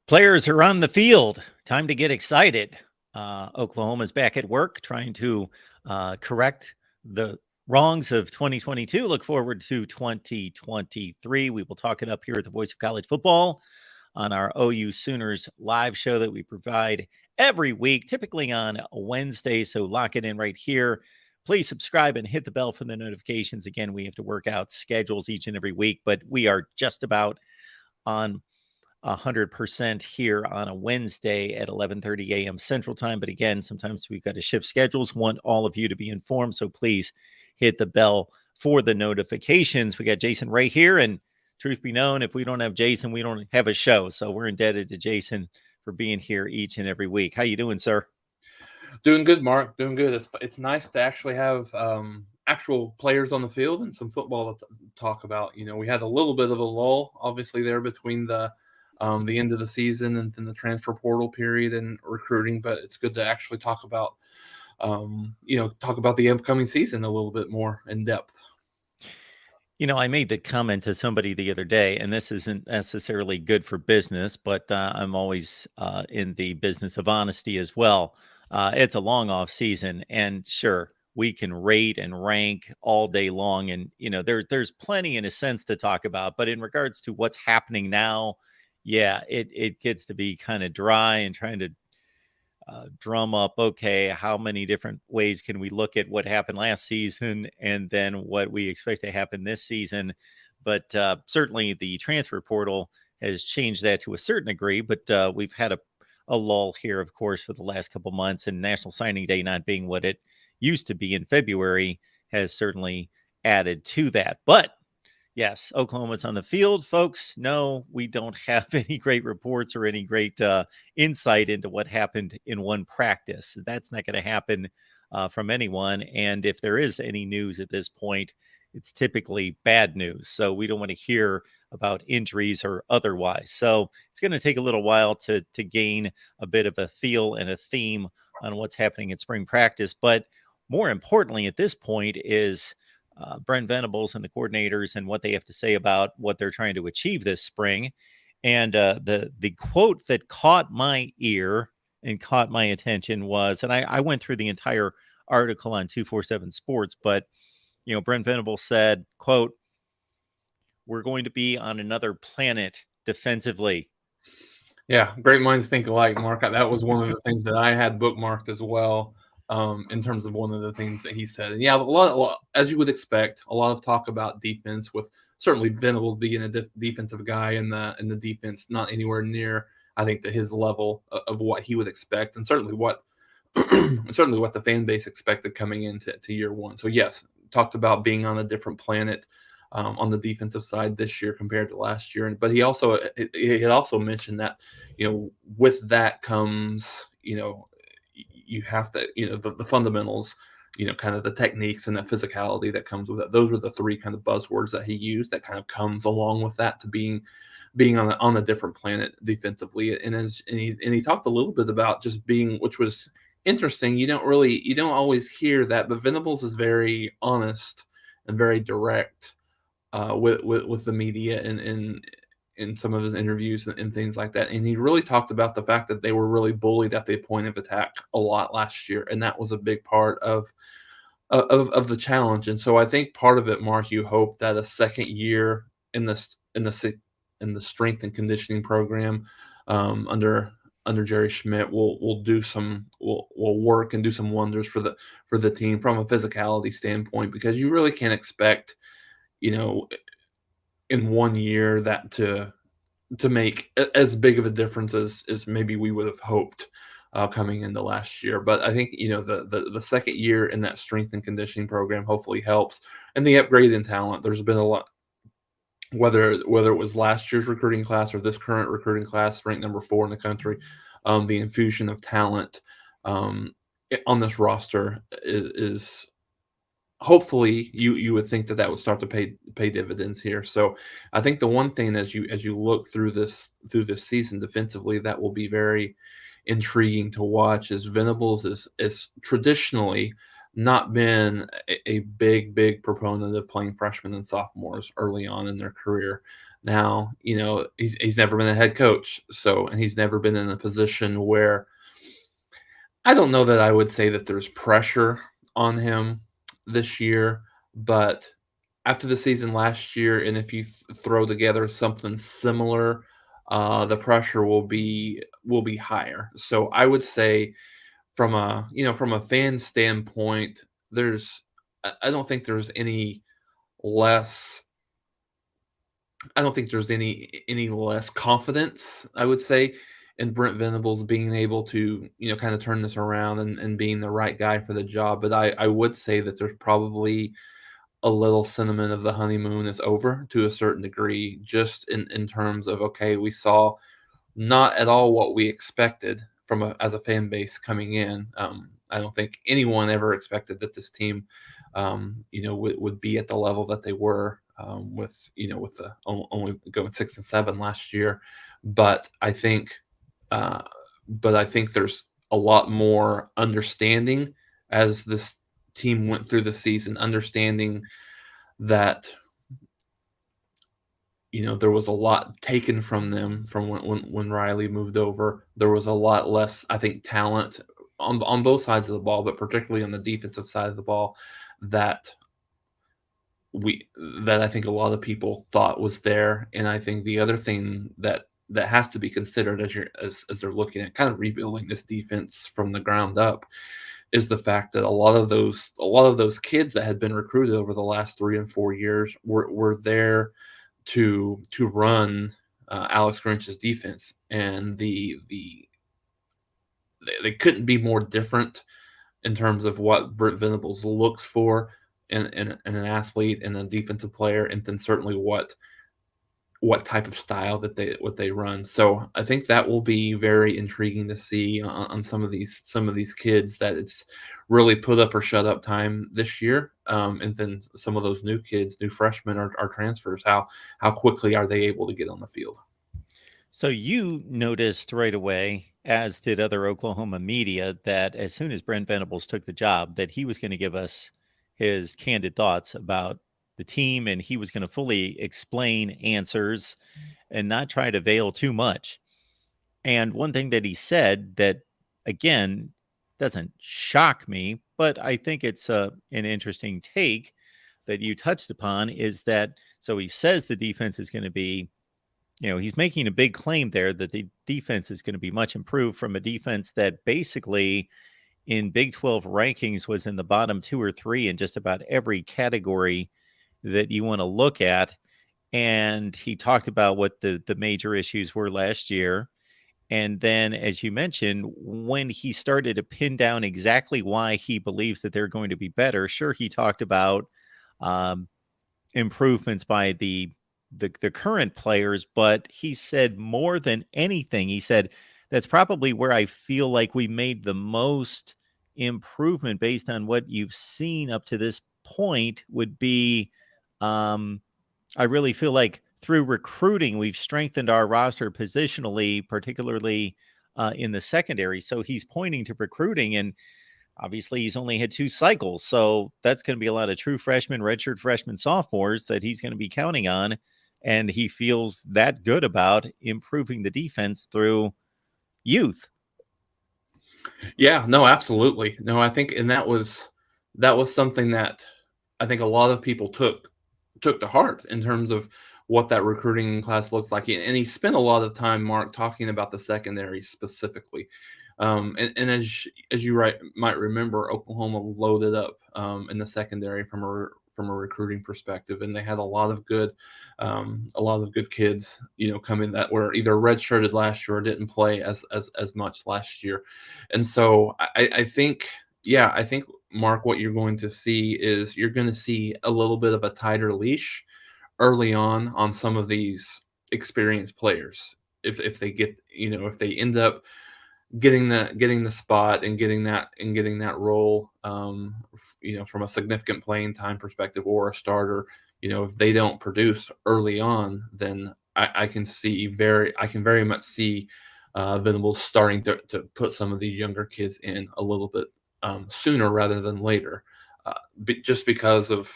Players are on the field. Time to get excited. Oklahoma's back at work trying to correct the wrongs of 2022. Look forward to 2023. We will talk it up here at the Voice of College Football on our OU Sooners live show that we provide every week, typically on Wednesday. So lock it in right here. Please subscribe and hit the bell for the notifications. Again, we have to work out schedules each and every week, but we are just about on 100% here on a Wednesday at 11:30 a.m. Central Time. But again, sometimes we've got to shift schedules. Want all of you to be informed, so please hit the bell for the notifications. We got Jason right here, and truth be known, if we don't have Jason, we don't have a show. So we're indebted to Jason for being here each and every week. How you doing, sir? Doing good, Mark. Doing good. It's nice to actually have actual players on the field and some football to talk about. We had a little bit of a lull, obviously, there between the end of the season and then the transfer portal period and recruiting, but it's good to actually talk about the upcoming season a little bit more in depth. I made the comment to somebody the other day, and this isn't necessarily good for business, but I'm always in the business of honesty as well. It's a long off season, and sure, we can rate and rank all day long, and there's plenty in a sense to talk about. But in regards to what's happening now, yeah, it gets to be kind of dry and trying to drum up, okay, how many different ways can we look at what happened last season and then what we expect to happen this season? But certainly the transfer portal has changed that to a certain degree. But we've had a lull here, of course, for the last couple months, and National Signing Day not being what it used to be in February has certainly added to that. But yes, Oklahoma's on the field, folks. No, we don't have any great reports or any great insight into what happened in one practice. That's not going to happen from anyone. And if there is any news at this point, it's typically bad news. So we don't want to hear about injuries or otherwise. So it's going to take a little while to gain a bit of a feel and a theme on what's happening in spring practice. But more importantly, at this point is Brent Venables and the coordinators and what they have to say about what they're trying to achieve this spring. And the quote that caught my ear and caught my attention was, and I went through the entire article on 247 Sports, but Brent Venables said, quote, "We're going to be on another planet defensively." Yeah, great minds think alike, Mark. That was one of the things that I had bookmarked as well. In terms of one of the things that he said. And yeah, a lot, as you would expect, a lot of talk about defense, with certainly Venables being a defensive guy in the defense, not anywhere near, I think, to his level of what he would expect, and certainly what the fan base expected coming into year one. So yes, talked about being on a different planet on the defensive side this year compared to last year. But he had also mentioned that with that comes you have to, the fundamentals, kind of the techniques and the physicality that comes with it. Those were the three kind of buzzwords that he used that kind of comes along with that, to being on a different planet defensively. And he talked a little bit about just being, which was interesting. You don't always hear that, but Venables is very honest and very direct with the media and in some of his interviews and things like that. And he really talked about the fact that they were really bullied at the point of attack a lot last year. And that was a big part of the challenge. And so I think part of it, Mark, you hope that a second year in the strength and conditioning program under Jerry Schmidt will work and do some wonders for the team from a physicality standpoint, because you really can't expect, in 1 year that to make as big of a difference as maybe we would have hoped coming into last year. But I think the second year in that strength and conditioning program hopefully helps, and the upgrade in talent. There's been a lot, whether it was last year's recruiting class or this current recruiting class, ranked number 4 in the country. The infusion of talent on this roster is hopefully you would think that would start to pay dividends here. So I think the one thing as you look through this season defensively that will be very intriguing to watch is Venables is traditionally not been a big proponent of playing freshmen and sophomores early on in their career. Now, he's never been a head coach, and he's never been in a position where I don't know that I would say that there's pressure on him this year, but after the season last year, and if you throw together something similar, the pressure will be higher. So I would say from a fan standpoint, there's I don't think there's any less I don't think there's any less confidence, I would say, in Brent Venables being able to, kind of turn this around and being the right guy for the job. But I would say that there's probably a little sentiment of the honeymoon is over to a certain degree, just in terms of, okay, we saw not at all what we expected as a fan base coming in. I don't think anyone ever expected that this team, would be at the level that they were, with the only going 6-7 last year. But I think, uh, but I think there's a lot more understanding as this team went through the season, understanding that there was a lot taken from them from when Riley moved over. There was a lot less, I think, talent on both sides of the ball, but particularly on the defensive side of the ball that we that I think a lot of people thought was there. And I think the other thing that has to be considered as they're looking at kind of rebuilding this defense from the ground up is the fact that a lot of those kids that had been recruited over the last 3 and 4 years were there to run Alex Grinch's defense, and they couldn't be more different in terms of what Brent Venables looks for in an athlete and a defensive player, and then certainly what type of style that they run. So I think that will be very intriguing to see on some of these kids that it's really put up or shut up time this year. And then some of those new kids, new freshmen or transfers, how quickly are they able to get on the field? So you noticed right away, as did other Oklahoma media, that as soon as Brent Venables took the job, that he was going to give us his candid thoughts about the team, and he was going to fully explain answers and not try to veil too much. And one thing that he said that, again, doesn't shock me, but I think it's an interesting take that you touched upon is that so he says the defense is going to be, he's making a big claim there that the defense is going to be much improved from a defense that basically in Big 12 rankings was in the bottom 2 or 3 in just about every category that you want to look at. And he talked about what the major issues were last year. And then, as you mentioned, when he started to pin down exactly why he believes that they're going to be better, sure, he talked about um, improvements by the current players, but he said more than anything, he said that's probably where I feel like we made the most improvement based on what you've seen up to this point would be um, I really feel like through recruiting, we've strengthened our roster positionally, particularly in the secondary. So he's pointing to recruiting, and obviously he's only had 2 cycles. So that's going to be a lot of true freshmen, redshirt freshmen, sophomores that he's going to be counting on. And he feels that good about improving the defense through youth. Yeah, no, absolutely. No, I think, and that was something that I think a lot of people took to heart in terms of what that recruiting class looked like. And he spent a lot of time, Mark, talking about the secondary specifically. And as you might remember, Oklahoma loaded up in the secondary from a recruiting perspective, and they had a lot of good kids, coming that were either redshirted last year or didn't play as much last year. And so I think, yeah, I think, Mark, what you're going to see is you're going to see a little bit of a tighter leash early on some of these experienced players. If they get, if they end up getting the spot and getting that role, from a significant playing time perspective or a starter, if they don't produce early on, then I can very much see Venables starting to put some of these younger kids in a little bit sooner rather than later, just because of,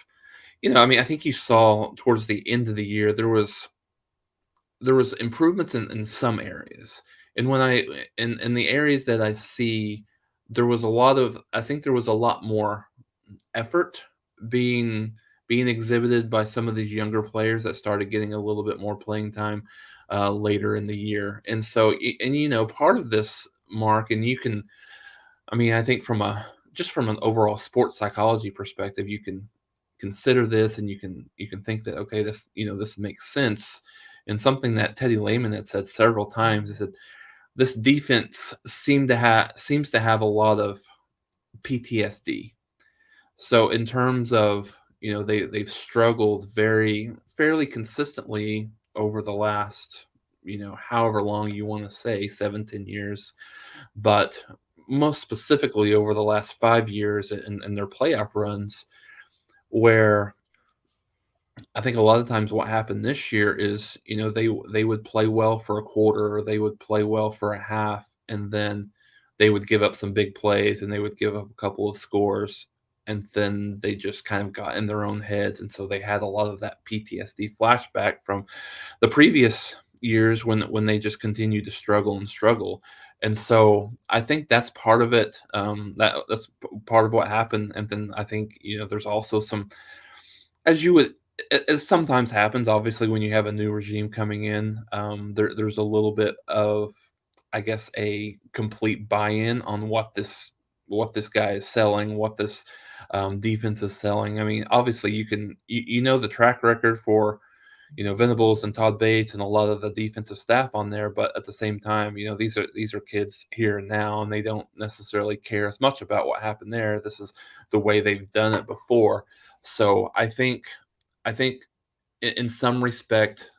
I mean, I think you saw towards the end of the year there was there was improvements in some areas. And when I in the areas that I see, there was a lot of I think there was a lot more effort being being exhibited by some of these younger players that started getting a little bit more playing time later in the year. And so, and part of this, Mark, and you can, I mean, I think from a just from an overall sports psychology perspective, you can consider this and you can think that okay, this makes sense. And something that Teddy Lehman had said several times is that this defense seems to have a lot of PTSD. So in terms of, they've struggled very fairly consistently over the last, however long you want to say, 7-10 years, but most specifically over the last 5 years and their playoff runs, where I think a lot of times what happened this year is, they would play well for a quarter, or they would play well for a half, and then they would give up some big plays and they would give up a couple of scores, and then they just kind of got in their own heads, and so they had a lot of that PTSD flashback from the previous years when they just continued to struggle and struggle. And so I think that's part of it. That's part of what happened. And then I think there's also some, as you would as sometimes happens, obviously, when you have a new regime coming in, there's a little bit of, I guess, a complete buy-in on what this guy is selling, what this defense is selling. I mean, obviously, you know the track record for Venables and Todd Bates and a lot of the defensive staff on there, but at the same time, these are kids here and now, and they don't necessarily care as much about what happened there. This is the way they've done it before. So I think in some respect,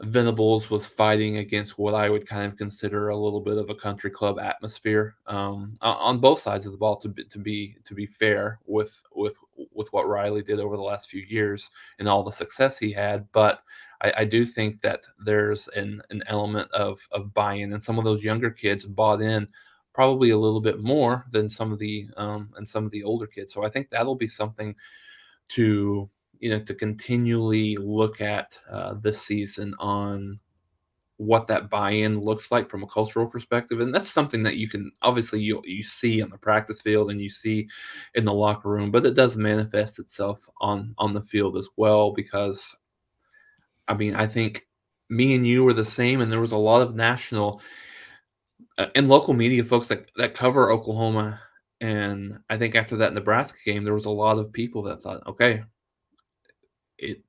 Venables was fighting against what I would kind of consider a little bit of a country club atmosphere on both sides of the ball. To be fair with what Riley did over the last few years and all the success he had, but I do think that there's an element of buy-in, and some of those younger kids bought in probably a little bit more than some of the older kids. So I think that'll be something to to continually look at this season on what that buy-in looks like from a cultural perspective. And that's something that you can obviously you see on the practice field and you see in the locker room, but it does manifest itself on the field as well. Because I mean, I think me and you were the same, and there was a lot of national and local media folks that cover Oklahoma. And I think after that Nebraska game, there was a lot of people that thought, okay, it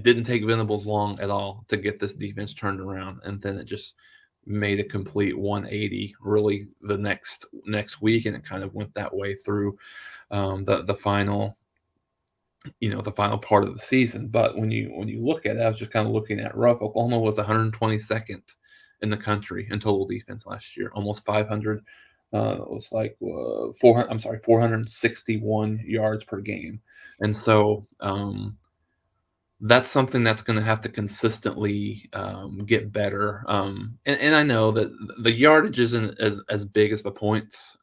didn't take Venables long at all to get this defense turned around, and then it just made a complete 180 really the next week, and it kind of went that way through the final the final part of the season. But when you look at it, I was just kind of looking at rough. Oklahoma was 122nd in the country in total defense last year, almost 500. It was like 400. I'm sorry, 461 yards per game, and so that's something that's going to have to consistently get better. And I know that the yardage isn't as big as the points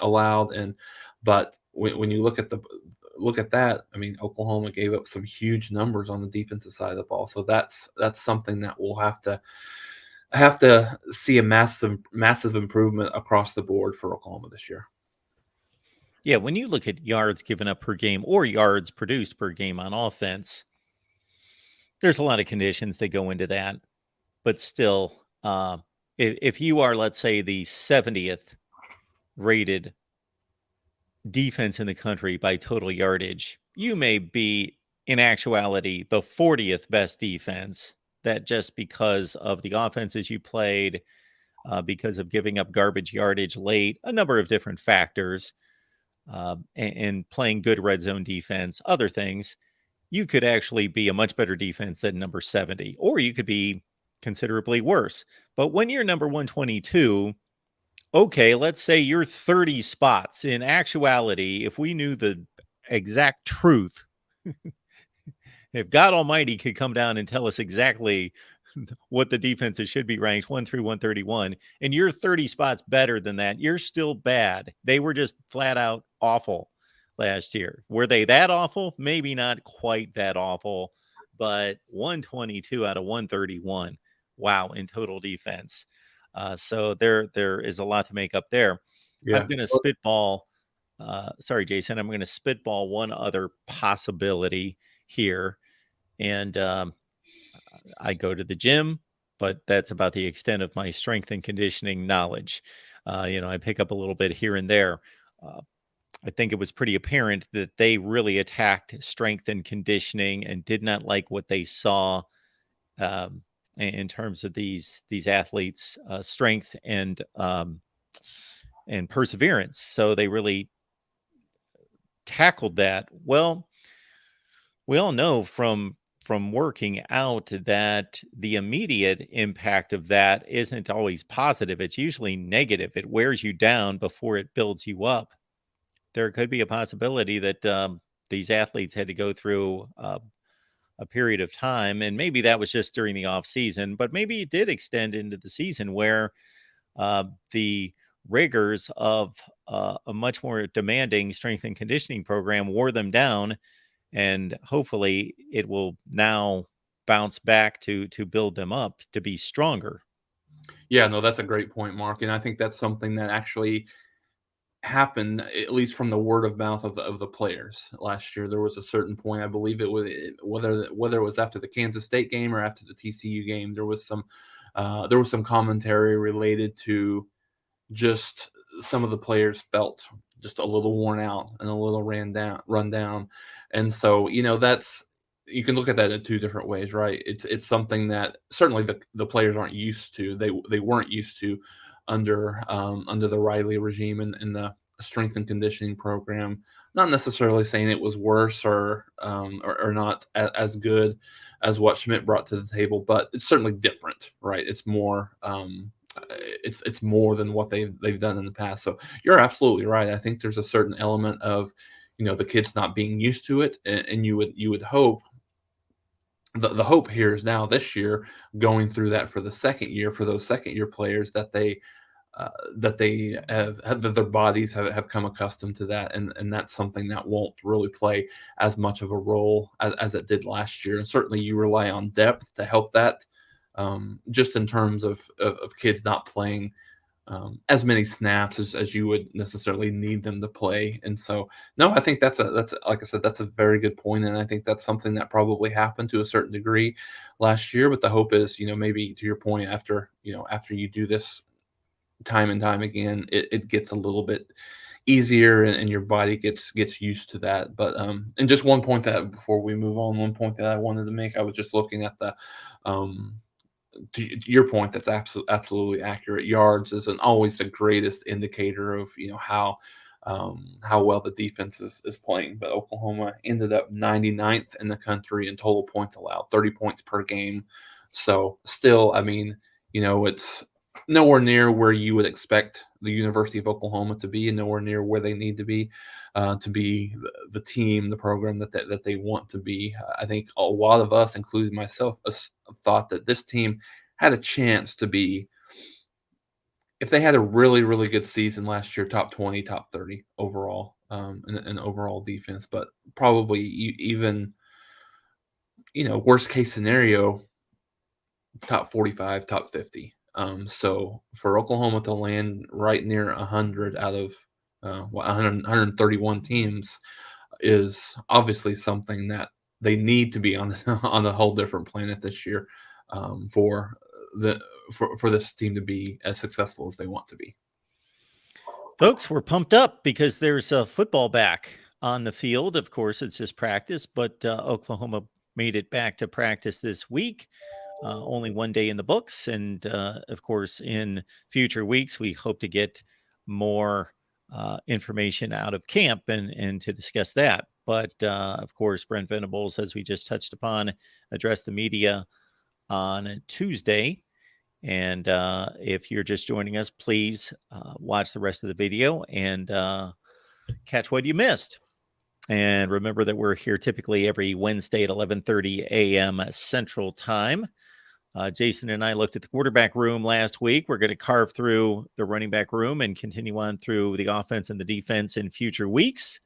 allowed, but when you look at that, I mean, Oklahoma gave up some huge numbers on the defensive side of the ball. So that's something that we'll have to see a massive improvement across the board for Oklahoma this year. Yeah, when you look at yards given up per game or yards produced per game on offense, there's a lot of conditions that go into that. But still, if you are, let's say, the 70th rated defense in the country by total yardage, you may be, in actuality, the 40th best defense. That just because of the offenses you played, because of giving up garbage yardage late, a number of different factors, and playing good red zone defense, other things, you could actually be a much better defense than number 70, or you could be considerably worse. But when you're number 122, okay, let's say you're 30 spots. In actuality, if we knew the exact truth, if God Almighty could come down and tell us exactly what the defenses should be ranked 1 through 131, and you're 30 spots better than that, you're still bad. They were just flat out awful last year. Were they that awful? Maybe not quite that awful, but 122 out of 131. Wow, in total defense. So there is a lot to make up there. I'm Yeah. going to spitball. Sorry, Jason. I'm going to spitball one other possibility here, and I go to the gym, but that's about the extent of my strength and conditioning knowledge. I pick up a little bit here and there. Uh, I think it was pretty apparent that they really attacked strength and conditioning and did not like what they saw um, in terms of these athletes' strength and perseverance. So they really tackled that. Well, we all know from working out that the immediate impact of that isn't always positive. It's usually negative. It wears you down before it builds you up. There could be a possibility that these athletes had to go through a period of time, and maybe that was just during the off season, but maybe it did extend into the season where the rigors of a much more demanding strength and conditioning program wore them down, and hopefully it will now bounce back to build them up to be stronger. Yeah, no, that's a great point, Mark, and I think that's something that actually happened, at least from the word of mouth of the players last year. There was a certain point, I believe it was whether it was after the Kansas State game or after the TCU game, there was some commentary related to just some of the players felt just a little worn out and a little run down. And so, that's you can look at that in two different ways, right? It's something that certainly the players aren't used to. They weren't used to under the Riley regime and the strength and conditioning program. Not necessarily saying it was worse or not as good as what Schmidt brought to the table, but it's certainly different, right? It's more than what they've done in the past. So you're absolutely right. I think there's a certain element of the kids not being used to it, and you would hope the hope here is now this year going through that for the second year for those second year players that they have that their bodies have come accustomed to that, and that's something that won't really play as much of a role as it did last year. And certainly you rely on depth to help that, just in terms of kids not playing as many snaps as you would necessarily need them to play. And so, no, I think that's like I said, that's a very good point, and I think that's something that probably happened to a certain degree last year. But the hope is, maybe to your point, after you do this time and time again, it gets a little bit easier, and your body gets used to that. But and just one point that before we move on, one point that I wanted to make, I was just looking at the um to your point, that's absolutely accurate. Yards isn't always the greatest indicator of how well the defense is playing. But Oklahoma ended up 99th in the country in total points allowed, 30 points per game. So still, I mean, it's nowhere near where you would expect the University of Oklahoma to be, and nowhere near where they need to be the team, the program that they want to be. I think a lot of us, including myself, thought that this team had a chance to be, if they had a really, really good season last year, top 20, top 30 overall, in overall defense, but probably even, worst case scenario, top 45, top 50. So for Oklahoma to land right near 100 out of 131 teams is obviously something that they need to be on on a whole different planet this year, for this team to be as successful as they want to be. Folks, we're pumped up because there's a football back on the field. Of course, it's just practice, but Oklahoma made it back to practice this week. Only one day in the books. And of course, in future weeks, we hope to get more information out of camp and to discuss that. But of course, Brent Venables, as we just touched upon, addressed the media on Tuesday. And if you're just joining us, please watch the rest of the video and catch what you missed. And remember that we're here typically every Wednesday at 11:30 a.m. Central Time. Jason and I looked at the quarterback room last week. We're going to carve through the running back room and continue on through the offense and the defense in future weeks.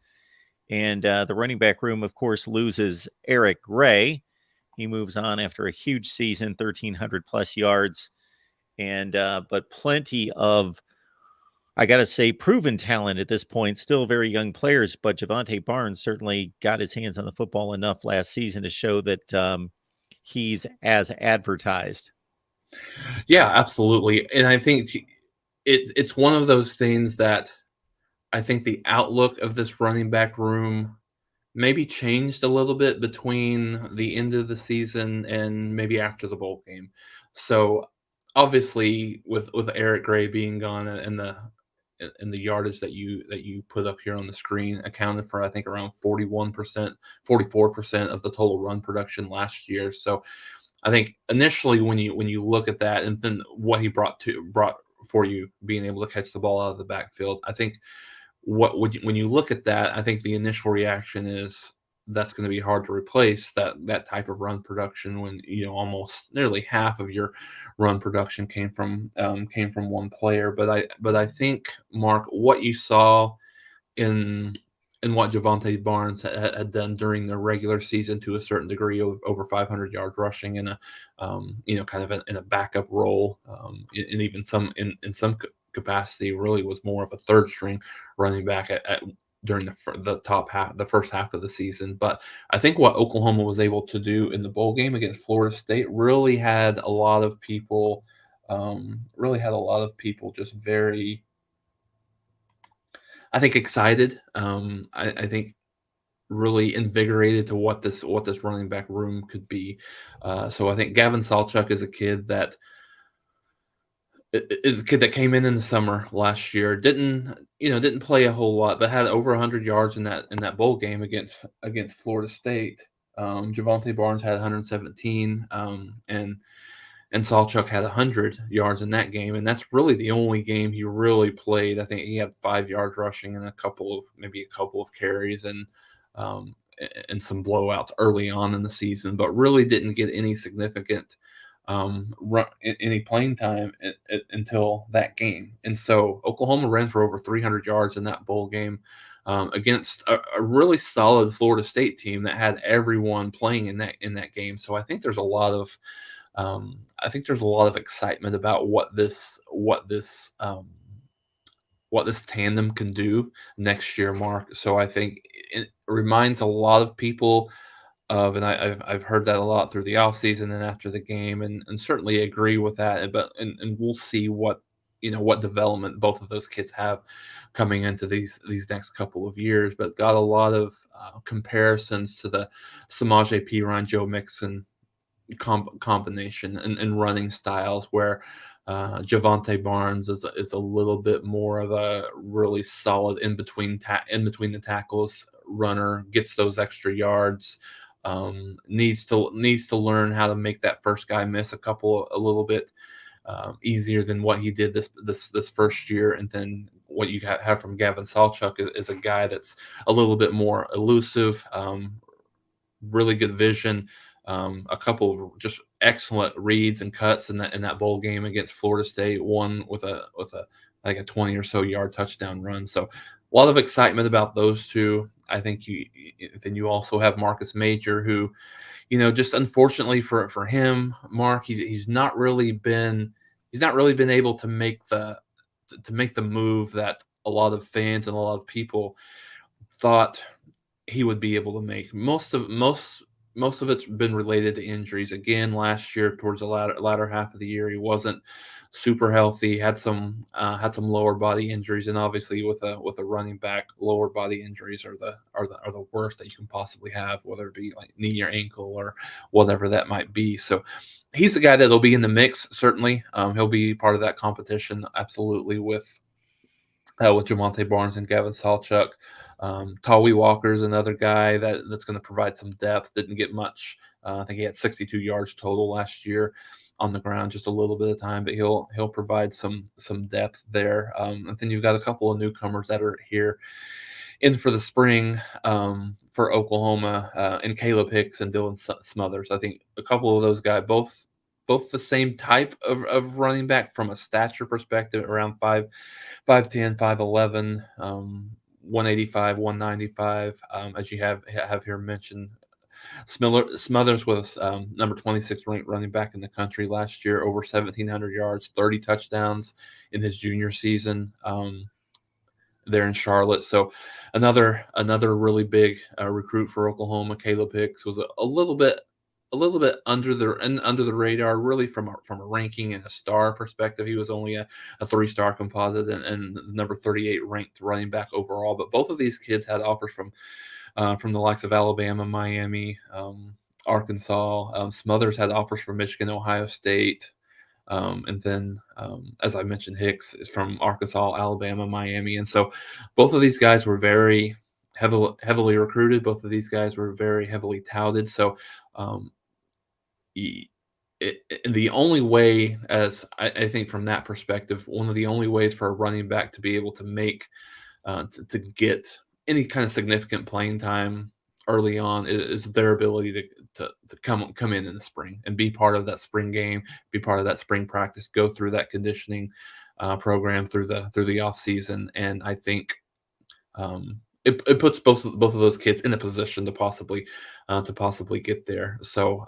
And the running back room, of course, loses Eric Gray. He moves on after a huge season, 1,300 plus yards, and but plenty of, I got to say, proven talent at this point. Still very young players, but Javonte Barnes certainly got his hands on the football enough last season to show that he's as advertised. Yeah, absolutely. And I think it's one of those things that I think the outlook of this running back room maybe changed a little bit between the end of the season and maybe after the bowl game. So obviously with Eric Gray being gone and the yardage that you put up here on the screen accounted for I think around 41%, 44% of the total run production last year. So I think initially when you look at that and then what he brought for you being able to catch the ball out of the backfield, I think when you look at that, I think the initial reaction is that's going to be hard to replace that type of run production when almost nearly half of your run production came from one player. But I think Mark, what you saw in what Javonte Barnes had done during the regular season to a certain degree, over 500 yards rushing in a kind of in a backup role, and even in some capacity really was more of a third string running back during the top half, the first half of the season. But I think what Oklahoma was able to do in the bowl game against Florida State really had a lot of people, just very, I think, excited. I think really invigorated to what this running back room could be. So I think Gavin Sawchuk is a kid that came in the summer last year. Didn't play a whole lot, but had over 100 yards in that bowl game against Florida State. Javonte Barnes had 117, and Sawchuk had 100 yards in that game, and that's really the only game he really played. I think he had 5 yards rushing and maybe a couple of carries um, and some blowouts early on in the season, but really didn't get any significant any playing time until that game. And so Oklahoma ran for over 300 yards in that bowl game against a really solid Florida State team that had everyone playing in that game. So I think there's a lot of excitement about what this tandem can do next year, Mark. So I think it reminds a lot of people and I've heard that a lot through the offseason and after the game, and certainly agree with that. But we'll see what development both of those kids have coming into these next couple of years. But got a lot of comparisons to the Samaje Perine, Joe Mixon combination and running styles, where Javonte Barnes is a little bit more of a really solid in between the tackles runner, gets those extra yards. Needs to learn how to make that first guy miss a little bit easier than what he did this first year. And then what you have from Gavin Sawchuk is a guy that's a little bit more elusive, really good vision, a couple of just excellent reads and cuts in that bowl game against Florida State. One with a like a 20 or so yard touchdown run. So a lot of excitement about those two. I think you also have Marcus Major, who, just unfortunately for him, Mark, he's not really been able to make the move that a lot of fans and a lot of people thought he would be able to make. Most of it's been related to injuries. Again, last year towards the latter half of the year, he wasn't super healthy. Had some lower body injuries, and obviously with a running back, lower body injuries are the worst that you can possibly have, whether it be like knee or ankle or whatever that might be. So he's the guy that'll be in the mix. Certainly, he'll be part of that competition. Absolutely, with Javonte Barnes and Gavin Sawchuk. Tawi Walker is another guy that's going to provide some depth. Didn't get much. I think he had 62 yards total last year on the ground, just a little bit of time, but he'll provide some depth there. And then you've got a couple of newcomers that are here in for the spring for Oklahoma, and Caleb Hicks and Dylan Smothers. I think a couple of those guys, both the same type of running back from a stature perspective, around 5'10", 5'11", 185, 195, as you have here mentioned. Smothers was number 26 ranked running back in the country last year, over 1,700 yards, 30 touchdowns in his junior season. There in Charlotte. So another really big recruit for Oklahoma. Caleb Hicks was a little bit under the radar, really from a ranking and a star perspective. He was only a 3-star composite and number 38 ranked running back overall. But both of these kids had offers from the likes of Alabama, Miami, Arkansas. Smothers had offers from Michigan, Ohio State. And then, as I mentioned, Hicks is from Arkansas, Alabama, Miami. And so both of these guys were very heavily recruited. Both of these guys were very heavily touted. So um, and the only way, as I think from that perspective, one of the only ways for a running back to be able to make to get any kind of significant playing time early on is their ability to come in the spring and be part of that spring game, be part of that spring practice, go through that conditioning program through the off season, and I think it puts both of those kids in a position to possibly get there. So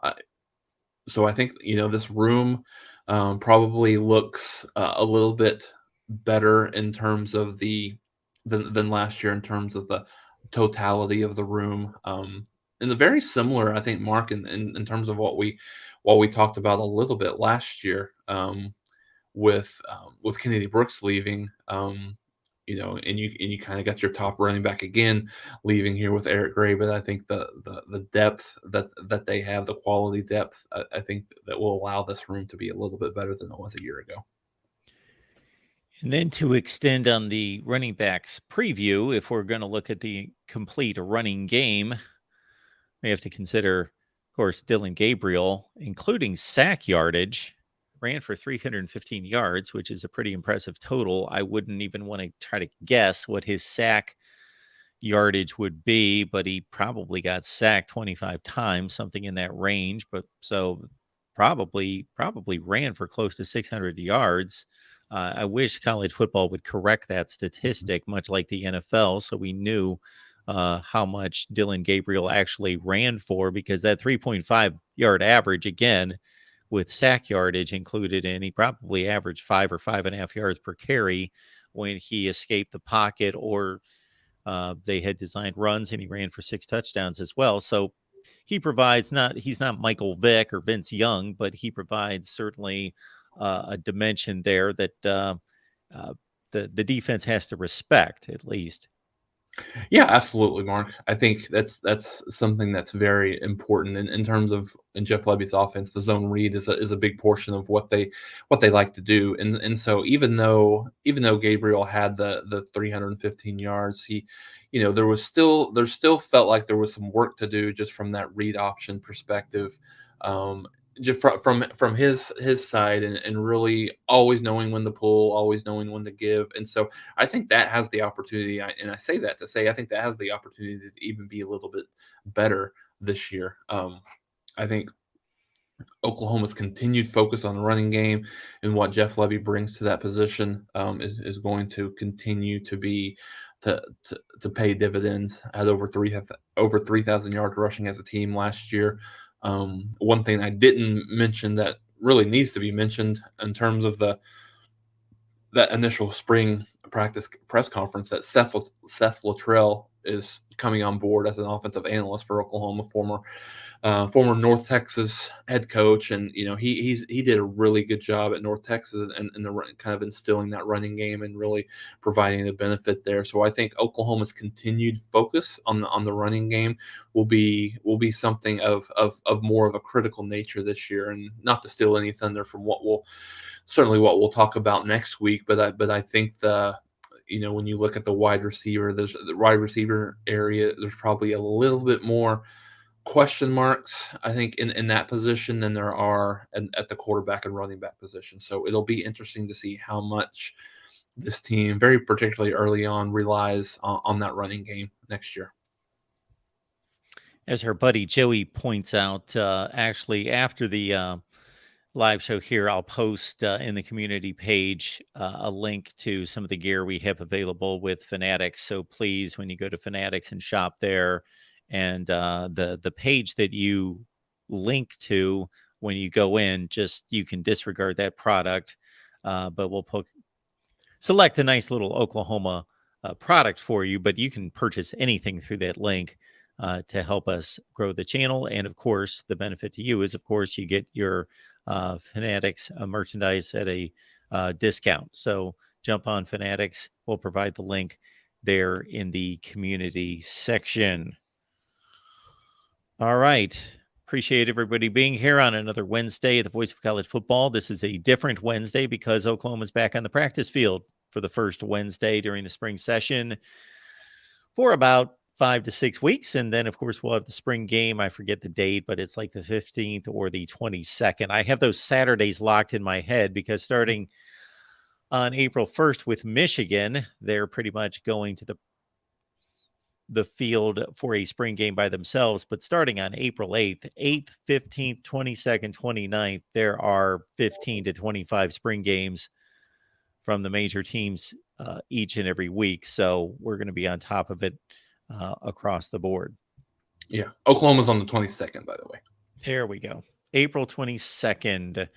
I think this room probably looks a little bit better in terms of than last year in terms of the totality of the room. And the very similar, I think, Mark, in terms of what we talked about a little bit last year with Kennedy Brooks leaving. And you kind of got your top running back again leaving here with Eric Gray, but I think the depth that they have, the quality depth, I think that will allow this room to be a little bit better than it was a year ago. And then to extend on the running backs preview, if we're going to look at the complete running game, we have to consider, of course, Dylan Gabriel, including sack yardage, ran for 315 yards, which is a pretty impressive total. I wouldn't even want to try to guess what his sack yardage would be, but he probably got sacked 25 times, something in that range. But so probably ran for close to 600 yards. I wish college football would correct that statistic, much like the NFL, so we knew how much Dylan Gabriel actually ran for, because that 3.5 yard average, again, with sack yardage included in, he probably averaged 5 or 5.5 yards per carry when he escaped the pocket, or they had designed runs, and he ran for 6 touchdowns as well. So he's not Michael Vick or Vince Young, but he provides certainly a dimension there that the defense has to respect, at least. Yeah, absolutely, Mark. I think that's something that's very important in terms of in Jeff Lebby's offense. The zone read is a big portion of what they like to do, and so even though Gabriel had the 315 yards, there still felt like there was some work to do just from that read option perspective. Just from his side, and really always knowing when to pull, always knowing when to give, and so I think that has the opportunity, and I say that to say I think that has the opportunity to even be a little bit better this year. I think Oklahoma's continued focus on the running game and what Jeff Lebby brings to that position is going to continue to be to pay dividends. Had over 3,000 yards rushing as a team last year. One thing I didn't mention that really needs to be mentioned in terms of that initial spring practice press conference, that Seth Luttrell is coming on board as an offensive analyst for Oklahoma, former North Texas head coach, and he did a really good job at North Texas and the kind of instilling that running game and really providing a benefit there. So I think Oklahoma's continued focus on the running game will be something of more of a critical nature this year, and not to steal any thunder from what we'll talk about next week, but I think when you look at the wide receiver area, there's probably a little bit more question marks, I think, in that position than there are at the quarterback and running back position. So it'll be interesting to see how much this team, very particularly early on, relies on that running game next year. As her buddy Joey points out, actually, after the live show here, I'll post in the community page a link to some of the gear we have available with Fanatics. So please, when you go to Fanatics and shop there, and the page that you link to when you go in, just you can disregard that product, but we'll select a nice little Oklahoma product for you, but you can purchase anything through that link to help us grow the channel. And of course, the benefit to you is, of course, you get your Fanatics merchandise at a discount. So jump on Fanatics. We'll provide the link there in the community section. All right. Appreciate everybody being here on another Wednesday at the Voice of College Football. This is a different Wednesday because Oklahoma's back on the practice field for the first Wednesday during the spring session for about 5 to 6 weeks. And then, of course, we'll have the spring game. I forget the date, but it's like the 15th or the 22nd. I have those Saturdays locked in my head because starting on April 1st with Michigan, they're pretty much going to the field for a spring game by themselves. But starting on April 8th, 15th, 22nd, 29th, there are 15 to 25 spring games from the major teams each and every week. So we're going to be on top of it across the board. Yeah. Oklahoma's on the 22nd, by the way. There we go. April 22nd.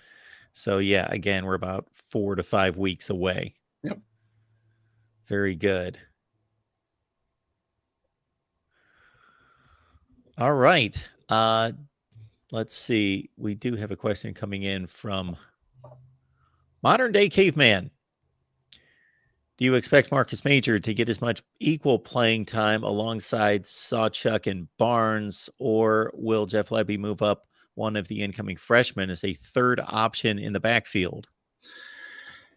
So yeah, again, we're about 4 to 5 weeks away. Yep. Very good. All right. Let's see. We do have a question coming in from Modern Day Caveman. Do you expect Marcus Major to get as much equal playing time alongside Sawchuk and Barnes, or will Jeff Lebby move up one of the incoming freshmen as a third option in the backfield?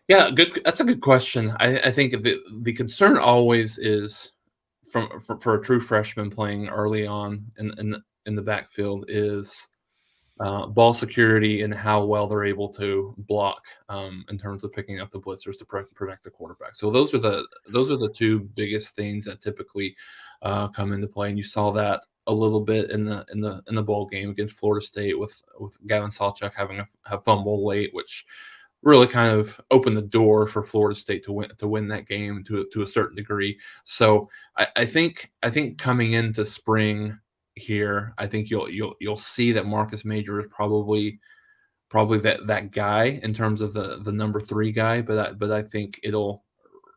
Yeah, good. That's a good question. I think the concern always is for a true freshman playing early on in the backfield is ball security and how well they're able to block in terms of picking up the blitzers to protect the quarterback. So those are the two biggest things that typically come into play, and you saw that a little bit in the bowl game against Florida State with Gavin Sawchuk having a fumble late, which really kind of opened the door for Florida State to win that game to a certain degree. So I think coming into spring here, I think you'll see that Marcus Major is probably that guy in terms of the number 3 guy, but I think it'll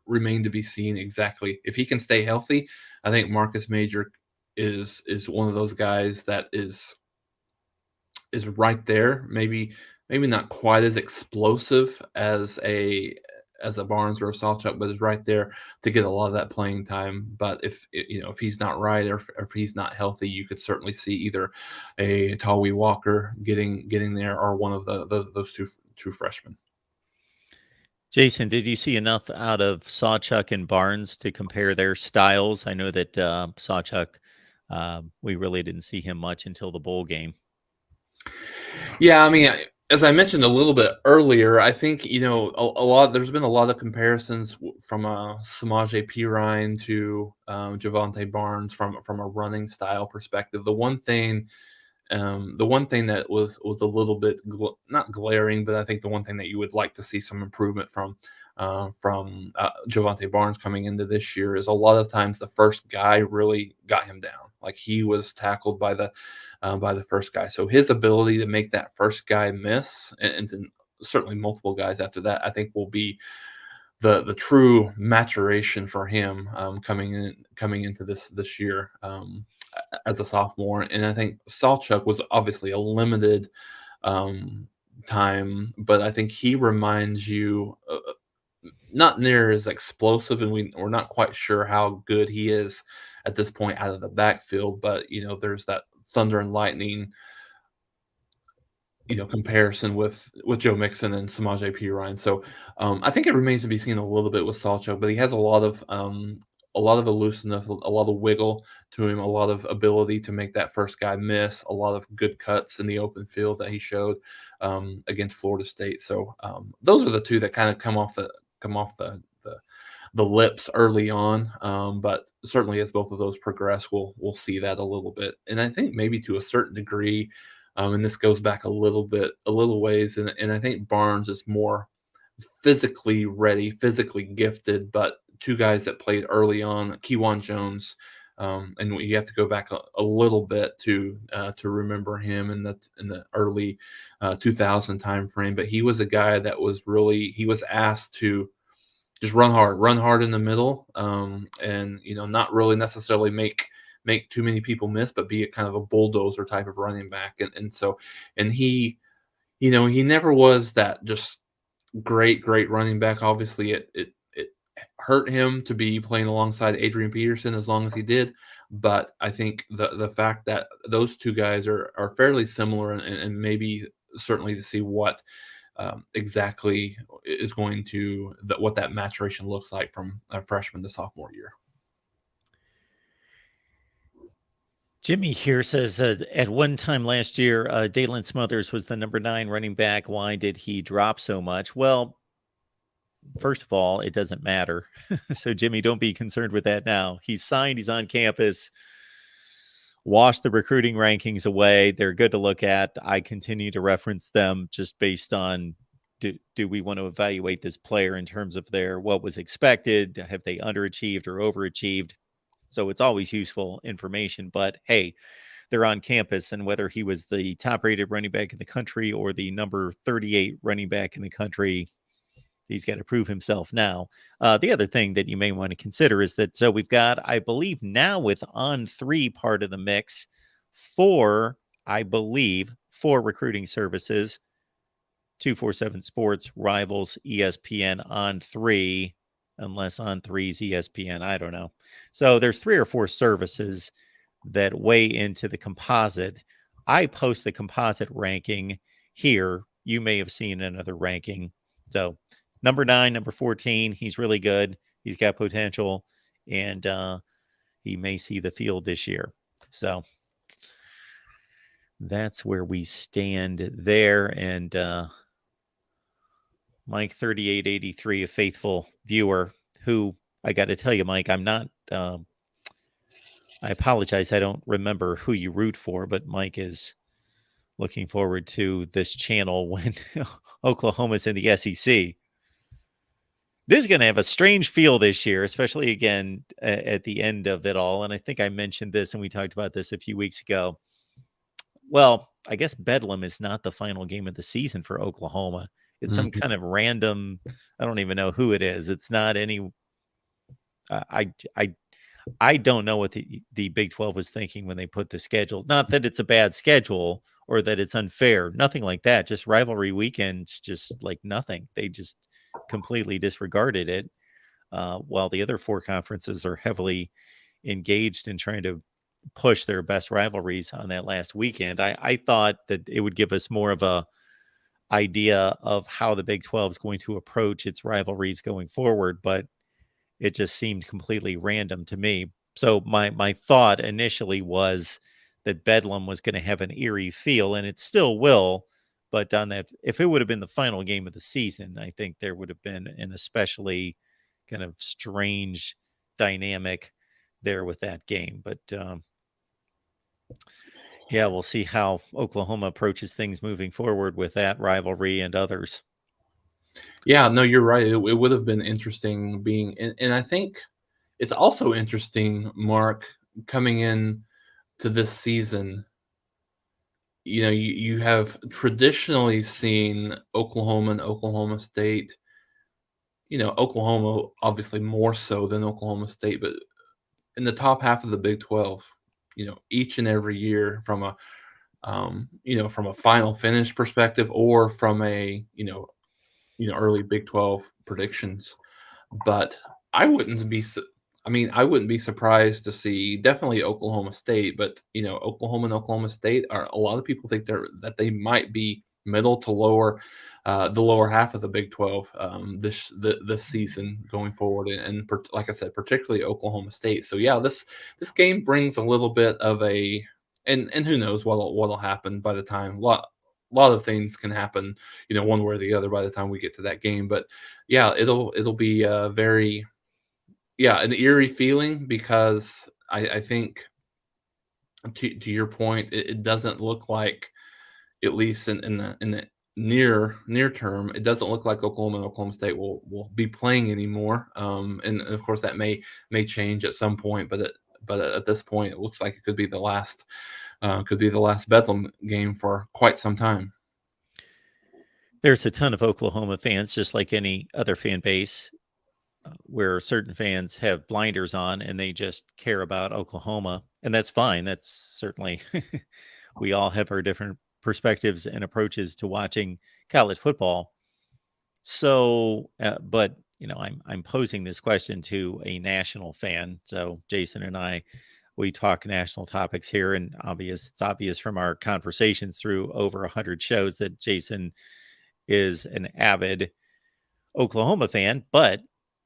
remain to be seen exactly if he can stay healthy. I think Marcus Major is one of those guys that is right there, maybe not quite as explosive as a Barnes or a Sawchuk, but is right there to get a lot of that playing time. But if he's not right or if he's not healthy, you could certainly see either a Tawi Walker getting there or one of those two freshmen. Jason, did you see enough out of Sawchuk and Barnes to compare their styles? I know that Sawchuk, we really didn't see him much until the bowl game. Yeah, I mean, as I mentioned a little bit earlier, I think a lot. There's been a lot of comparisons from Samaje Perine to Javante Barnes from a running style perspective. The one thing that was a little bit not glaring, but I think the one thing that you would like to see some improvement from Javante Barnes coming into this year is a lot of times the first guy really got him down. Like he was tackled by the first guy. So his ability to make that first guy miss and then certainly multiple guys after that, I think will be the true maturation for him coming into this year as a sophomore. And I think Sawchuk was obviously a limited time, but I think he reminds you not near as explosive, and we're not quite sure how good he is at this point out of the backfield. But there's that thunder and lightning, comparison with Joe Mixon and Samaje Perine. So I think it remains to be seen a little bit with Sawchuk, but he has a lot of elusiveness, a lot of wiggle to him, a lot of ability to make that first guy miss, a lot of good cuts in the open field that he showed against Florida State. So those are the two that kind of come off the lips early on, but certainly as both of those progress, we'll see that a little bit. And I think maybe to a certain degree, and this goes back a little ways, and I think Barnes is more physically ready, physically gifted, but two guys that played early on, Kewan Jones And you have to go back a little bit to remember him in the early 2000 time frame. But he was a guy that he was asked to just run hard in the middle, and not really necessarily make too many people miss, but be a kind of a bulldozer type of running back. And he, he never was that just great running back. Obviously, it hurt him to be playing alongside Adrian Peterson as long as he did. But I think the fact that those two guys are fairly similar, and maybe certainly to see what exactly is what that maturation looks like from a freshman to sophomore year. Jimmy here says at one time last year, Dalen Smothers was the number 9 running back. Why did he drop so much? Well, first of all, it doesn't matter. So, Jimmy, don't be concerned with that now. He's signed, he's on campus. Wash the recruiting rankings away. They're good to look at. I continue to reference them just based on do we want to evaluate this player in terms of what was expected? Have they underachieved or overachieved? So it's always useful information. But hey, they're on campus, and whether he was the top-rated running back in the country or the number 38 running back in the country, he's got to prove himself now. The other thing that you may want to consider is that we've got, I believe, now with On3 part of the mix, four recruiting services: 247 Sports, Rivals, ESPN, On3, unless On3's ESPN, I don't know. So there's 3 or 4 services that weigh into the composite. I post the composite ranking here. You may have seen another ranking. So number 9, number 14, he's really good. He's got potential, and he may see the field this year. So that's where we stand there. And Mike 3883, a faithful viewer, who I got to tell you, Mike, I'm not. I apologize. I don't remember who you root for, but Mike is looking forward to this channel when Oklahoma's in the SEC. This is going to have a strange feel this year, especially again at the end of it all. And I think I mentioned this and we talked about this a few weeks ago. Well, I guess Bedlam is not the final game of the season for Oklahoma. It's some kind of random, I don't even know who it is. It's not any, I don't know what the Big 12 was thinking when they put the schedule. Not that it's a bad schedule or that it's unfair. Nothing like that. Just rivalry weekends, just like nothing. They just completely disregarded it, while the other 4 conferences are heavily engaged in trying to push their best rivalries on that last weekend. I thought that it would give us more of a idea of how the Big 12 is going to approach its rivalries going forward, but it just seemed completely random to me. So my thought initially was that Bedlam was going to have an eerie feel, and it still will. But on that, if it would have been the final game of the season, I think there would have been an especially kind of strange dynamic there with that game. But yeah, we'll see how Oklahoma approaches things moving forward with that rivalry and others. Yeah, no, you're right. It would have been interesting and I think it's also interesting, Mark, coming in to this season. You have traditionally seen Oklahoma and Oklahoma State. Oklahoma obviously more so than Oklahoma State, but in the top half of the Big 12. Each and every year from a final finish perspective or from a early Big 12 predictions. But I wouldn't be I wouldn't be surprised to see definitely Oklahoma State, but Oklahoma and Oklahoma State are, a lot of people think they might be middle to lower, the lower half of the Big 12 this season going forward, and like I said, particularly Oklahoma State. So yeah, this game brings a little bit of and who knows what'll happen by the time. A lot of things can happen, one way or the other by the time we get to that game. But yeah, it'll be very, an eerie feeling, because I think to your point, it doesn't look like, at least in the near term, it doesn't look like Oklahoma and Oklahoma State will be playing anymore. And of course that may change at some point, but at this point, it looks like it could be the last Bedlam game for quite some time. There's a ton of Oklahoma fans, just like any other fan base, where certain fans have blinders on and they just care about Oklahoma, and that's fine. That's certainly we all have our different perspectives and approaches to watching college football. So, but I'm posing this question to a national fan. So Jason and I, we talk national topics here, and it's obvious from our conversations through over 100 shows that Jason is an avid Oklahoma fan, but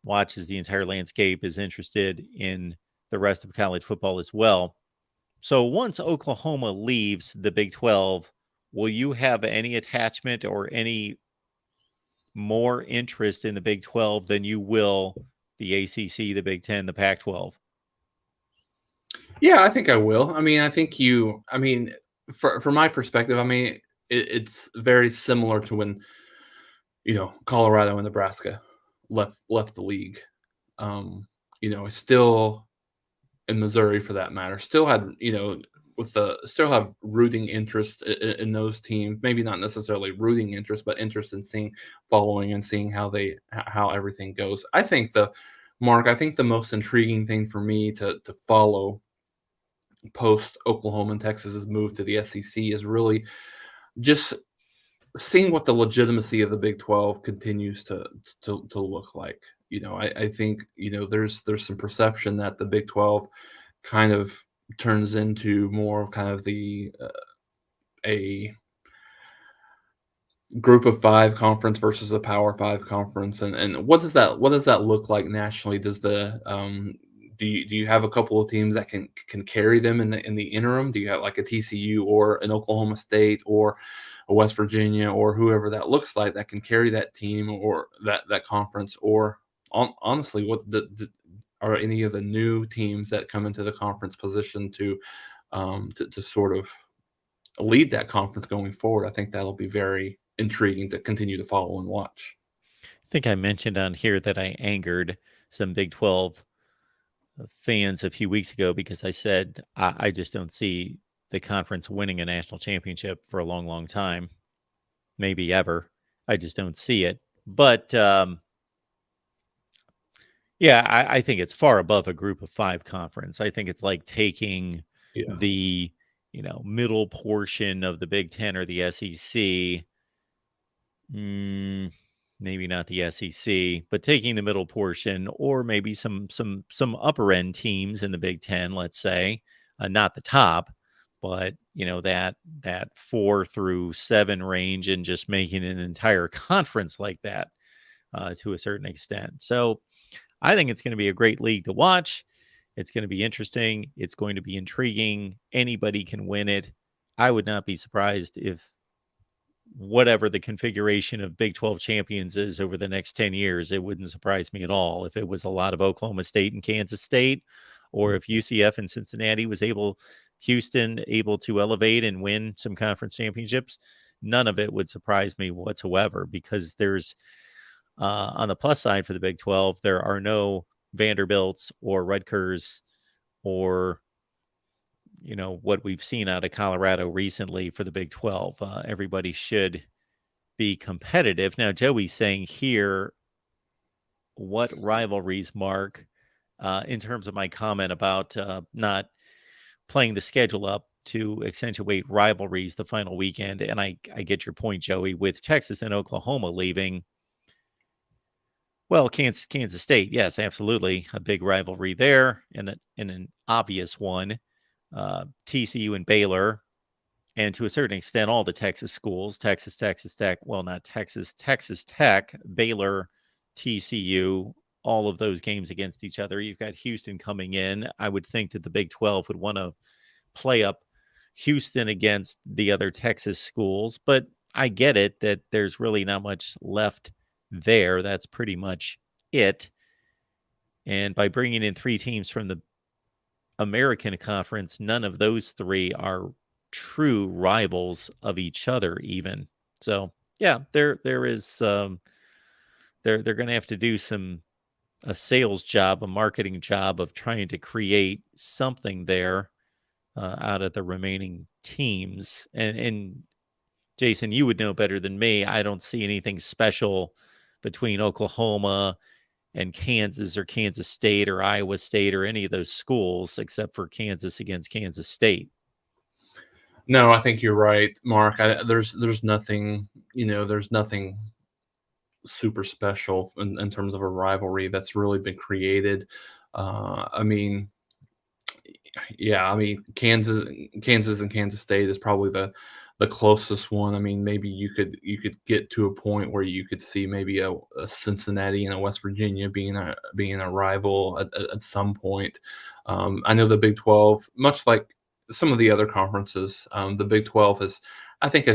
watches the entire landscape, is interested in the rest of college football as well. So once Oklahoma leaves the Big 12, will you have any attachment or any more interest in the Big 12 than you will the ACC, the Big 10, the Pac 12? Yeah, I think I will. I mean, I think you. I mean, from my perspective, I mean, it's very similar to when Colorado and Nebraska left the league. Still in Missouri for that matter, still had still have rooting interest in those teams. Maybe not necessarily rooting interest, but interest in following and seeing how everything goes. I think the most intriguing thing for me to follow post Oklahoma and Texas's move to the SEC is really just seeing what the legitimacy of the Big 12 continues to look like. I think there's some perception that the Big 12 kind of turns into more of kind of a group of five conference versus a power five conference, and what does that look like nationally? Does the do you have a couple of teams that can carry them in the interim? Do you have like a TCU or an Oklahoma State or a West Virginia or whoever that looks like that can carry that team or that conference? Or honestly, are any of the new teams that come into the conference position to sort of lead that conference going forward? I think that'll be very intriguing to continue to follow and watch. I think I mentioned on here that I angered some Big 12 fans a few weeks ago because I said I just don't see the conference winning a national championship for a long, long time, maybe ever. I just don't see it. But yeah, I think it's far above a group of five conference. I think it's like taking Yeah. the middle portion of the Big Ten or the SEC. Maybe not the SEC, but taking the middle portion, or maybe some upper end teams in the Big Ten, let's say, not the top, but that 4 through 7 range, and just making an entire conference like that to a certain extent. So I think it's going to be a great league to watch. It's going to be interesting. It's going to be intriguing. Anybody can win it. I would not be surprised if whatever the configuration of Big 12 champions is over the next 10 years, it wouldn't surprise me at all if it was a lot of Oklahoma State and Kansas State, or if UCF and Cincinnati Houston able to elevate and win some conference championships. None of it would surprise me whatsoever, because there's on the plus side for the Big 12, there are no Vanderbilts or Rutgers or what we've seen out of Colorado recently for the Big 12. Everybody should be competitive. Now, Joey's saying here, what rivalries, Mark, in terms of my comment about not playing the schedule up to accentuate rivalries the final weekend. And I get your point, Joey, with Texas and Oklahoma leaving. Well, Kansas State, yes, absolutely, a big rivalry there, and an obvious one. TCU and Baylor, and to a certain extent, all the Texas schools, Texas Tech, well, not Texas, Texas Tech, Baylor, TCU, all of those games against each other. You've got Houston coming in. I would think that the Big 12 would want to play up Houston against the other Texas schools, but I get it that there's really not much left there. That's pretty much it. And by bringing in 3 teams from the American Conference, none of those 3 are true rivals of each other even. So, yeah, there is they're going to have to do some a sales job, a marketing job of trying to create something there out of the remaining teams. And Jason, you would know better than me. I don't see anything special between Oklahoma and Kansas or Kansas State or Iowa State or any of those schools except for Kansas against Kansas State. No, I think you're right, Mark. There's nothing, there's nothing super special in terms of a rivalry that's really been created. I mean, yeah, I mean Kansas and Kansas State is probably the closest one. I mean, maybe you could get to a point where you could see maybe a Cincinnati and a West Virginia being a rival at some point. I know the Big 12, much like some of the other conferences, the Big 12 has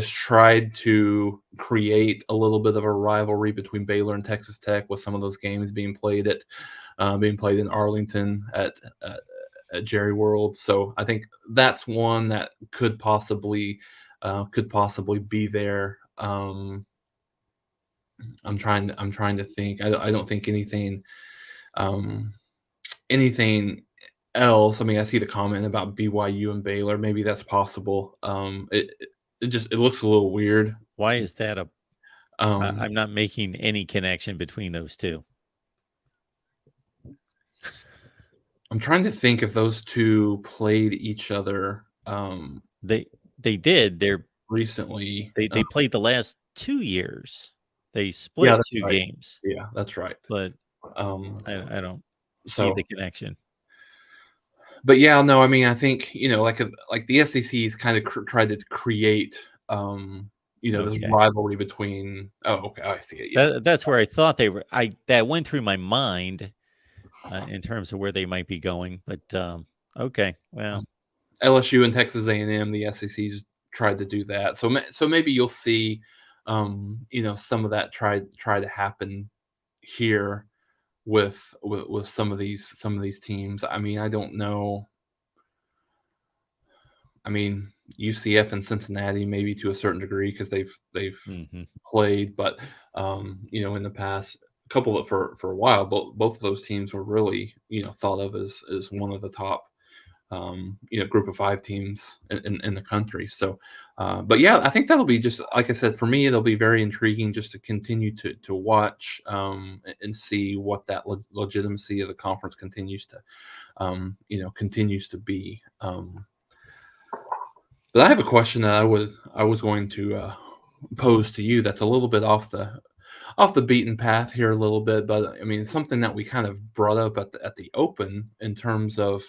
tried to create a little bit of a rivalry between Baylor and Texas Tech with some of those games being played in Arlington at Jerry World. So I think that's one that could possibly be there. I'm trying to think. I don't think um, anything else. I mean, I see the comment about BYU and Baylor. Maybe that's possible. It looks a little weird. Why is that Um, I'm not making any connection between those two. I'm trying to think if those two played each other They they did. recently. They played the last 2 years. They Yeah, split that's 2 right. games, Yeah, that's right. but Um, I don't see the so connection. But yeah, no, I mean, I think, like the SEC has kind of tried to create, this Okay. rivalry between. Oh, okay, I see it. Yeah, That's where I thought they were. That went through my mind in terms of where they might be going, but okay. Well, LSU and Texas A&M, the SEC's tried to do that. So maybe you'll see, some of that try to happen here with some of these teams. I mean, I don't know. I mean, UCF and Cincinnati maybe to a certain degree because they've mhm. played, but in the past couple of for a while, both of those teams were really thought of as one of the top group of five teams in the country. So, but yeah, I think that'll be just like I said for me, it'll be very intriguing just to continue to watch and see what that legitimacy of the conference continues to be. But I have a question that I was going to pose to you that's a little bit off the beaten path here a little bit, but I mean something that we kind of brought up at the open in terms of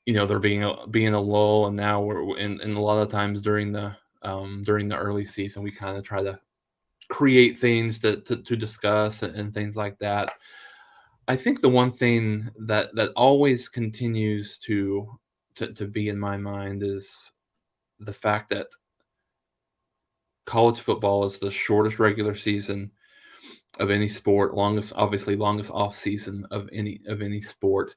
there being a lull, and now we're in a lot of times during the early season we kind of try to create things to discuss and things like that. I think the one thing that always continues to be in my mind is the fact that college football is the shortest regular season of any sport, longest off season of any sport.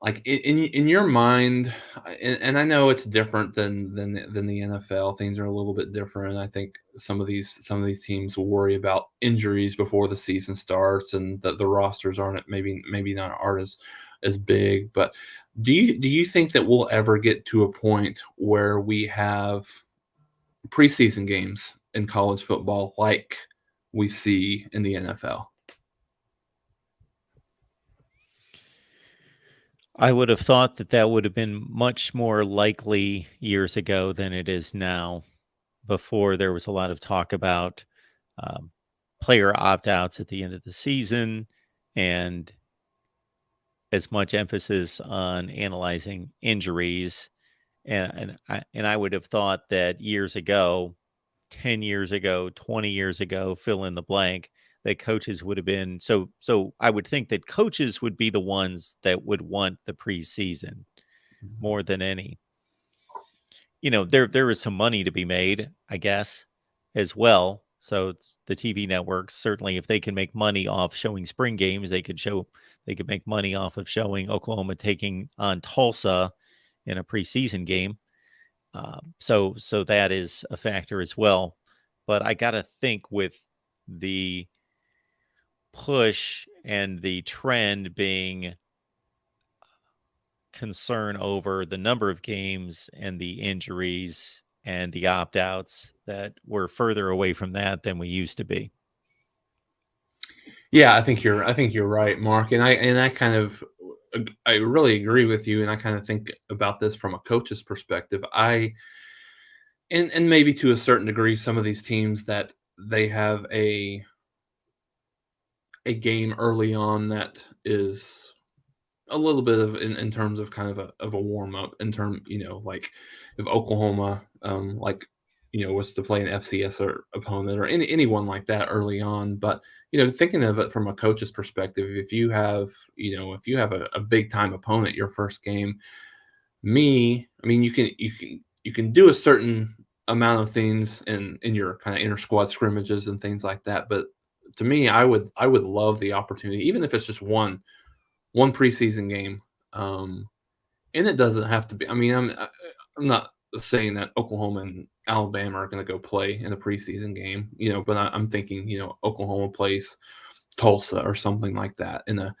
Like in your mind, and I know it's different than the NFL. Things are a little bit different. I think some of these teams will worry about injuries before the season starts, and that the rosters aren't maybe not aren't as big. But do you think that we'll ever get to a point where we have preseason games in college football like we see in the NFL? I would have thought that that would have been much more likely years ago than it is now. Before there was a lot of talk about um, player opt outs at the end of the season and as much emphasis on analyzing injuries. And I would have thought that years ago, 10 years ago, 20 years ago, fill in the blank, that coaches would have been so I would think that coaches would be the ones that would want the preseason more than any. There is some money to be made, I guess, as well. So it's the TV networks, certainly if they can make money off showing spring games, they could make money off of showing Oklahoma taking on Tulsa in a preseason game. So that is a factor as well. But I got to think with the push and the trend being concern over the number of games and the injuries and the opt-outs, that we're further away from that than we used to be. Yeah, I think you're right, Mark, and I kind of I really agree with you, and I kind of think about this from a coach's perspective. And maybe to a certain degree, some of these teams that they have a game early on that is a little bit of in terms of kind of a warm up in term, like if Oklahoma, was to play an FCS or opponent or anyone like that early on. But thinking of it from a coach's perspective, if you have a big time opponent your first game, I mean, you can do a certain amount of things in your kind of inter squad scrimmages and things like that. But to me, I would love the opportunity, even if it's just one preseason game. And it doesn't have to be. I mean, I'm not saying that Oklahoma and Alabama are going to go play in a preseason game, but I'm thinking, Oklahoma plays Tulsa or something like that in a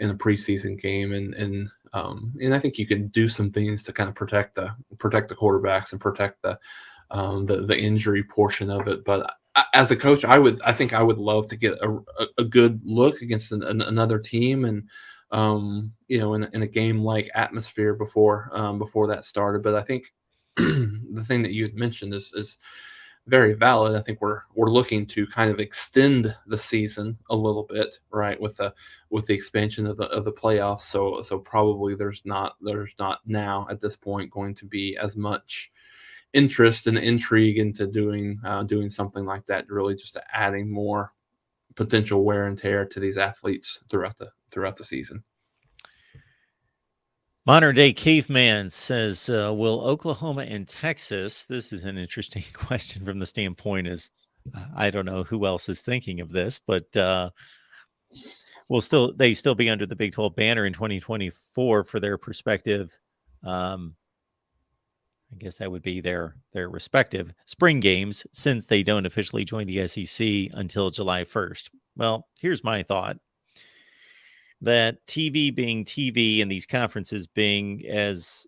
preseason game, and I think you can do some things to kind of protect the quarterbacks and protect the injury portion of it. But as a coach, I think I would love to get a good look against another team, and in a game like atmosphere before that started. But I think the thing that you had mentioned is very valid. I think we're looking to kind of extend the season a little bit, right, with the expansion of the playoffs. So probably there's not now at this point going to be as much interest and intrigue into doing something like that, really just adding more potential wear and tear to these athletes throughout the season. Modern day caveman says, will Oklahoma and Texas, this is an interesting question from the standpoint is, I don't know who else is thinking of this, but they still be under the Big 12 banner in 2024 for their perspective. I guess that would be their respective spring games, since they don't officially join the SEC until July 1st. Well, here's my thought. That TV being TV and these conferences being as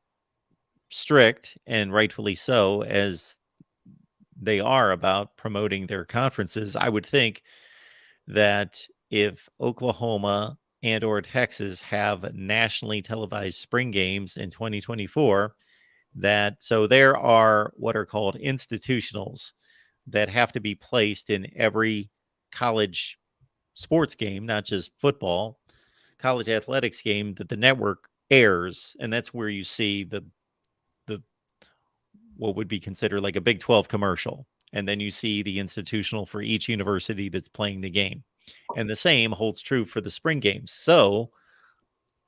strict, and rightfully so, as they are about promoting their conferences, I would think that if Oklahoma and or Texas have nationally televised spring games in 2024, so there are what are called institutionals that have to be placed in every college sports game, not just football, college athletics game that the network airs, and that's where you see the what would be considered like a Big 12 commercial, and then you see the institutional for each university that's playing the game, and the same holds true for the spring games. So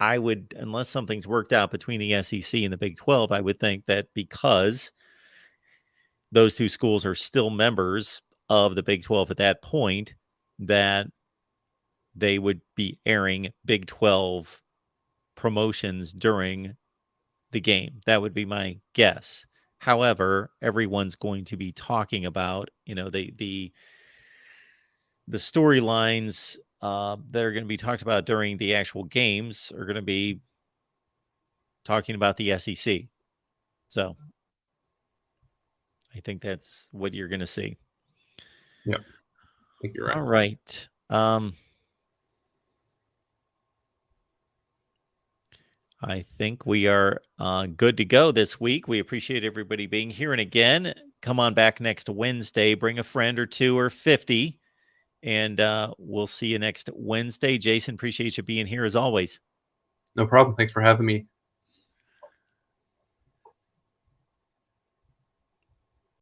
I would, unless something's worked out between the SEC and the Big 12, I would think that because those two schools are still members of the Big 12 at that point, that they would be airing Big 12 promotions during the game. That would be my guess. However, everyone's going to be talking about, the storylines that are going to be talked about during the actual games are going to be talking about the SEC. So I think that's what you're going to see. Yep. I think you're right. All right. I think we are good to go this week. We appreciate everybody being here. And again, come on back next Wednesday. Bring a friend or two or 50. And we'll see you next Wednesday. Jason, appreciate you being here as always. No problem. Thanks for having me